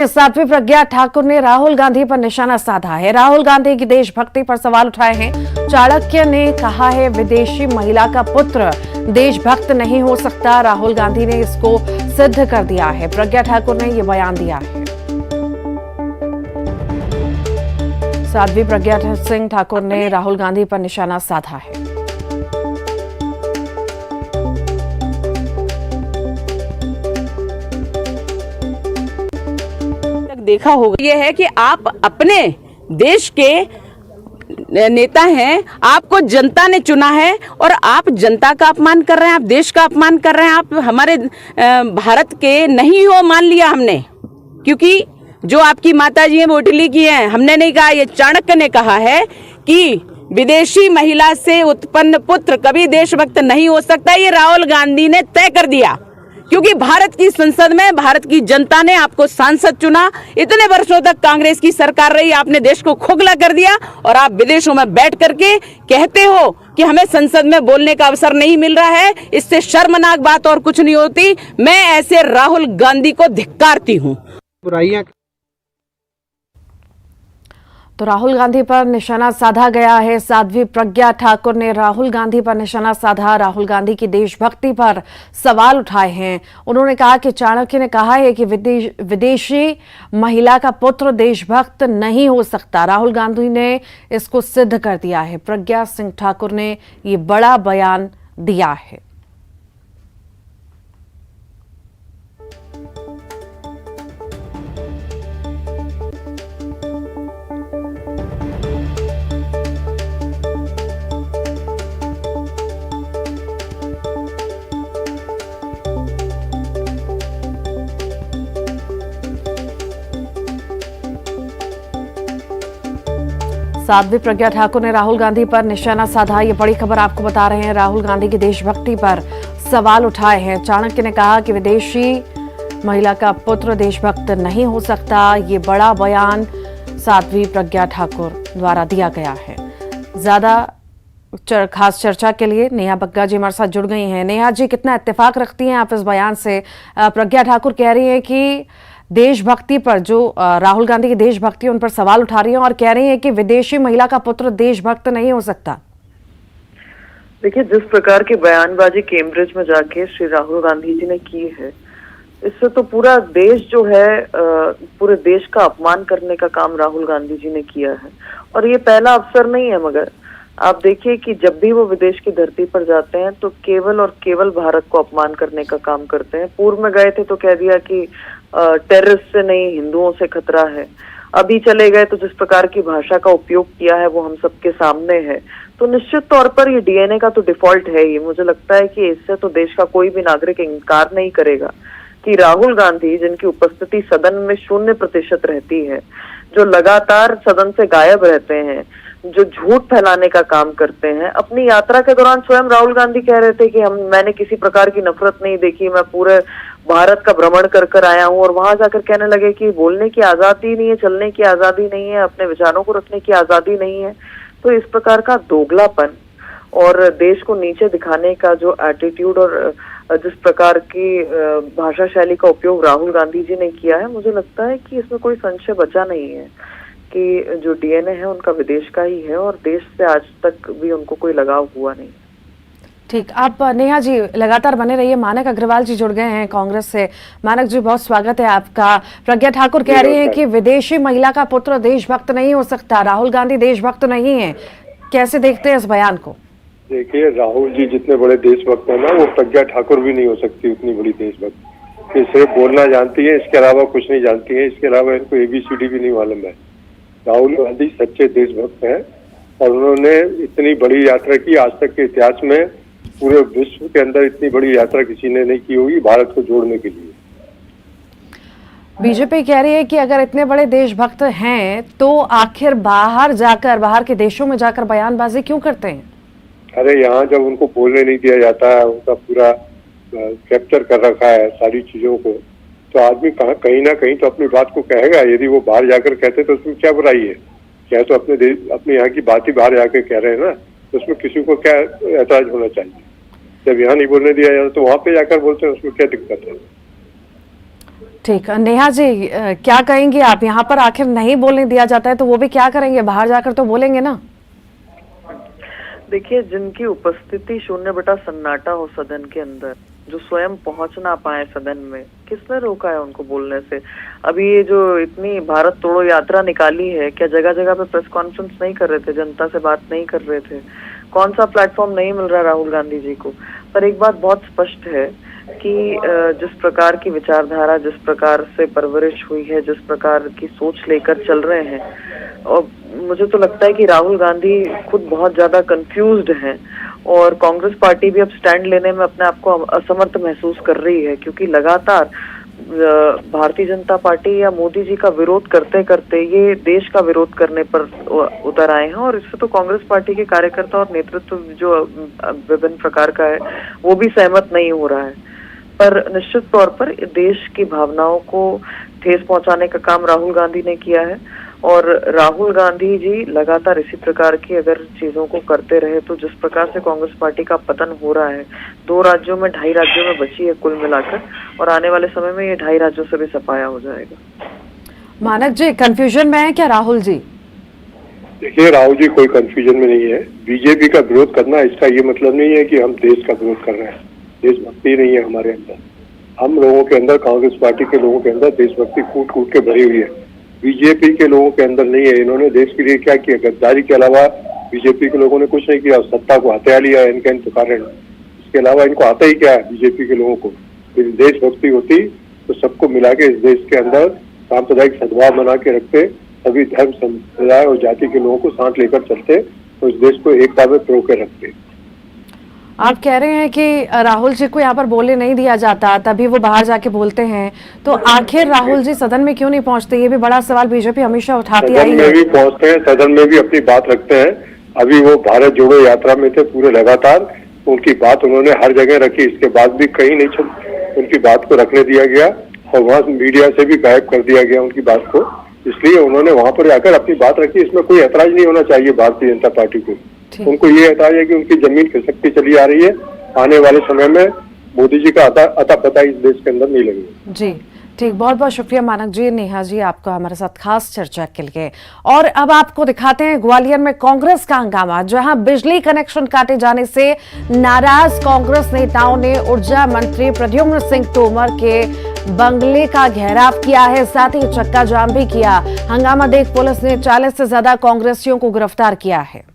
साध्वी प्रज्ञा ठाकुर ने राहुल गांधी पर निशाना साधा है। राहुल गांधी की देशभक्ति पर सवाल उठाए हैं। चाणक्य ने कहा है विदेशी महिला का पुत्र देशभक्त नहीं हो सकता। राहुल गांधी ने इसको सिद्ध कर दिया है। प्रज्ञा ठाकुर ने यह बयान दिया है। साध्वी प्रज्ञा सिंह ठाकुर ने राहुल गांधी पर निशाना साधा है। देखा होगा ये है कि आप अपने देश के नेता हैं, आपको जनता ने चुना है और आप जनता का अपमान कर रहे हैं, आप देश का अपमान कर रहे हैं। आप हमारे भारत के नहीं हो मान लिया हमने, क्योंकि जो आपकी माताजी हैं वो इटली की हैं। हमने नहीं कहा, ये चाणक्य ने कहा है कि विदेशी महिला से उत्पन्न पुत्र कभी देशभक्त नहीं हो सकता। ये राहुल गांधी ने तय कर दिया, क्योंकि भारत की संसद में भारत की जनता ने आपको सांसद चुना। इतने वर्षों तक कांग्रेस की सरकार रही, आपने देश को खोखला कर दिया और आप विदेशों में बैठ करके कहते हो कि हमें संसद में बोलने का अवसर नहीं मिल रहा है। इससे शर्मनाक बात और कुछ नहीं होती। मैं ऐसे राहुल गांधी को धिक्कारती हूँ। बुराइयां तो राहुल गांधी पर निशाना साधा गया है। साध्वी प्रज्ञा ठाकुर ने राहुल गांधी पर निशाना साधा। राहुल गांधी की देशभक्ति पर सवाल उठाए हैं। उन्होंने कहा कि चाणक्य ने कहा है कि विदेशी महिला का पुत्र देशभक्त नहीं हो सकता। राहुल गांधी ने इसको सिद्ध कर दिया है। प्रज्ञा सिंह ठाकुर ने ये बड़ा बयान दिया है। साध्वी प्रज्ञा ठाकुर ने राहुल गांधी पर निशाना साधा। ये बड़ी खबर आपको बता रहे हैं। राहुल गांधी की देशभक्ति पर सवाल उठाए हैं। चाणक्य ने कहा कि विदेशी महिला का पुत्र देशभक्त नहीं हो सकता। ये बड़ा बयान साध्वी प्रज्ञा ठाकुर द्वारा दिया गया है। ज्यादा खास चर्चा के लिए नेहा बग्गा जी हमारे साथ जुड़ गई हैं। नेहा जी, कितना इत्तेफाक रखती हैं आप इस बयान से? प्रज्ञा ठाकुर कह रही है कि देशभक्ति पर, जो राहुल गांधी की देशभक्ति उन पर सवाल उठा रही है और कह रही है कि विदेशी महिला का पुत्र देशभक्त नहीं हो सकता। देखिए, जिस प्रकार की बयानबाजी कैम्ब्रिज में जाके श्री राहुल गांधी जी ने की है, इससे तो पूरा देश जो है, पूरे देश का अपमान करने का काम राहुल गांधी जी ने किया है। और ये पहला अवसर नहीं है, मगर आप देखिए कि जब भी वो विदेश की धरती पर जाते हैं तो केवल और केवल भारत को अपमान करने का काम करते हैं। पूर्व में गए थे तो कह दिया कि टेररिस्ट से नहीं, हिंदुओं से खतरा है। अभी चले गए तो जिस प्रकार की भाषा का उपयोग किया है वो हम सबके सामने है। तो निश्चित तौर पर ये डीएनए का तो डिफॉल्ट है ही। मुझे लगता है कि इससे तो देश का कोई भी नागरिक इनकार नहीं करेगा कि राहुल गांधी, जिनकी उपस्थिति सदन में 0% रहती है, जो लगातार सदन से गायब रहते हैं, जो झूठ फैलाने का काम करते हैं। अपनी यात्रा के दौरान स्वयं राहुल गांधी कह रहे थे कि मैंने किसी प्रकार की नफरत नहीं देखी, मैं पूरे भारत का भ्रमण कर आया हूं। और वहां जाकर कहने लगे कि बोलने की आजादी नहीं है, चलने की आजादी नहीं है, अपने विचारों को रखने की आजादी नहीं है। तो इस प्रकार का दोगलापन और देश को नीचे दिखाने का जो एटीट्यूड और जिस प्रकार की भाषा शैली का उपयोग राहुल गांधी जी ने किया है, मुझे लगता है कि इसमें कोई संशय बचा नहीं है कि जो डीएनए है उनका विदेश का ही है और देश से आज तक भी उनको कोई लगाव हुआ नहीं। ठीक, आप नेहा जी लगातार बने रहिए। मानक अग्रवाल जी जुड़ गए हैं कांग्रेस से। मानक जी, बहुत स्वागत है आपका। प्रज्ञा ठाकुर कह रही है कि विदेशी महिला का पुत्र देशभक्त नहीं हो सकता। राहुल गांधी देशभक्त नहीं है। कैसे देखते हैं इस बयान को? देखिए, राहुल जी जितने बड़े देशभक्त हैं ना, वो प्रज्ञा ठाकुर भी नहीं हो सकती उतनी बड़ी देशभक्त। ये सिर्फ बोलना जानती है, इसके अलावा कुछ नहीं जानती है। इसके अलावा इनको ABCD भी नहीं मालूम है। राहुल गांधी सच्चे देशभक्त हैं और उन्होंने इतनी बड़ी यात्रा की। आज तक के इतिहास में पूरे विश्व के अंदर इतनी बड़ी यात्रा किसी ने नहीं की होगी भारत को जोड़ने के लिए। बीजेपी कह रही है कि अगर इतने बड़े देशभक्त हैं तो आखिर बाहर के देशों में जाकर बयानबाजी क्यों करते हैं? अरे, यहाँ जब उनको बोलने नहीं दिया जाता है, उनका पूरा कैप्चर कर रखा है सारी चीजों को, तो आदमी कहीं ना कहीं तो अपनी बात को कहेगा। यदि वो बाहर जाकर कहते तो उसमें क्या बुराई है? क्या तो अपने यहाँ की बात ही बाहर जाकर कह रहे हैं ना, तो उसमें किसी को क्या ऐतराज होना चाहिए? जब यहाँ नहीं बोलने दिया जाता तो वहां पे जाकर बोलते हैं, उसमें क्या दिक्कत है? ठीक, नेहा जी क्या कहेंगे आप? यहाँ पर आखिर नहीं बोलने दिया जाता है तो वो भी क्या करेंगे? बाहर जाकर तो बोलेंगे ना। देखिए, जिनकी उपस्थिति 0 सन्नाटा हो सदन के अंदर, जो स्वयं पहुंच ना पाए सदन में, किसने रोका है उनको बोलने से? अभी ये जो इतनी भारत तोड़ो यात्रा निकाली है, क्या जगह जगह पे प्रेस कॉन्फ्रेंस नहीं कर रहे थे, जनता से बात नहीं कर रहे थे? कौन सा प्लेटफॉर्म नहीं मिल रहा राहुल गांधी जी को? पर एक बात बहुत स्पष्ट है कि जिस प्रकार की विचारधारा, जिस प्रकार से परवरिश हुई है, जिस प्रकार की सोच लेकर चल रहे हैं, और मुझे तो लगता है कि राहुल गांधी खुद बहुत ज्यादा कंफ्यूज्ड हैं और कांग्रेस पार्टी भी अब स्टैंड लेने में अपने आप को असमर्थ महसूस कर रही है, क्योंकि लगातार भारतीय जनता पार्टी या मोदी जी का विरोध करते करते ये देश का विरोध करने पर उतर आए हैं, और इससे तो कांग्रेस पार्टी के कार्यकर्ता और नेतृत्व जो विभिन्न प्रकार का है वो भी सहमत नहीं हो रहा है। पर निश्चित तौर पर देश की भावनाओं को ठेस पहुंचाने का काम राहुल गांधी ने किया है, और राहुल गांधी जी लगातार इसी प्रकार की अगर चीजों को करते रहे तो जिस प्रकार से कांग्रेस पार्टी का पतन हो रहा है, 2 राज्यों में 2.5 राज्यों में बची है कुल मिलाकर, और आने वाले समय में ये 2.5 राज्यों से भी सफाया हो जाएगा। मानक जी कंफ्यूजन में है क्या राहुल जी? देखिए, राहुल जी कोई कंफ्यूजन में नहीं है। बीजेपी का विरोध करना इसका ये मतलब नहीं है कि हम देश का विरोध कर रहे हैं। देशभक्ति नहीं है हमारे अंदर। हम लोगों के अंदर, कांग्रेस पार्टी के लोगों के अंदर देशभक्ति कूट कूट के भरी हुई है। बीजेपी के लोगों के अंदर नहीं है। इन्होंने देश के लिए क्या किया? गद्दारी के अलावा बीजेपी के लोगों ने कुछ नहीं किया। सत्ता को हत्या लिया इनके कारण। इसके अलावा इनको आता ही क्या है बीजेपी के लोगों को? यदि देशभक्ति होती तो सबको मिला के इस देश के अंदर सांप्रदायिक सद्भाव बना के रखते, सभी धर्म संप्रदाय और जाति के लोगों को साथ लेकर चलते तो इस देश को एकता में पिरो के रखते। आप कह रहे हैं कि राहुल जी को यहाँ पर बोलने नहीं दिया जाता, तभी वो बाहर जाके बोलते हैं, तो आखिर राहुल जी सदन में क्यों नहीं पहुंचते? ये भी बड़ा सवाल बीजेपी हमेशा उठाती आई है। सदन में भी पहुंचते हैं, सदन में भी अपनी बात रखते हैं। अभी वो भारत जोड़ो यात्रा में थे पूरे लगातार, उनकी बात उन्होंने हर जगह रखी। इसके बाद भी कहीं नहीं उनकी बात को रखने दिया गया, और वहाँ मीडिया से भी गायब कर दिया गया उनकी बात को। इसलिए उन्होंने वहां पर जाकर अपनी बात रखी। इसमें कोई ऐतराज नहीं होना चाहिए भारतीय जनता पार्टी को। उनको ये ऐतराज है कि उनकी जमीन खिसकती चली आ रही है। आने वाले समय में मोदी जी का अता पता इस देश के अंदर नहीं लगेगा। जी ठीक, बहुत बहुत शुक्रिया मानक जी, नेहा जी, आपका हमारे साथ खास चर्चा के लिए। और अब आपको दिखाते हैं ग्वालियर में कांग्रेस का हंगामा, जहां बिजली कनेक्शन काटे जाने से नाराज कांग्रेस नेताओं ने ऊर्जा मंत्री प्रद्युम्न सिंह तोमर के बंगले का घेराव किया है, साथ ही चक्का जाम भी किया। हंगामा देख पुलिस ने 40 से ज्यादा कांग्रेसियों को गिरफ्तार किया है।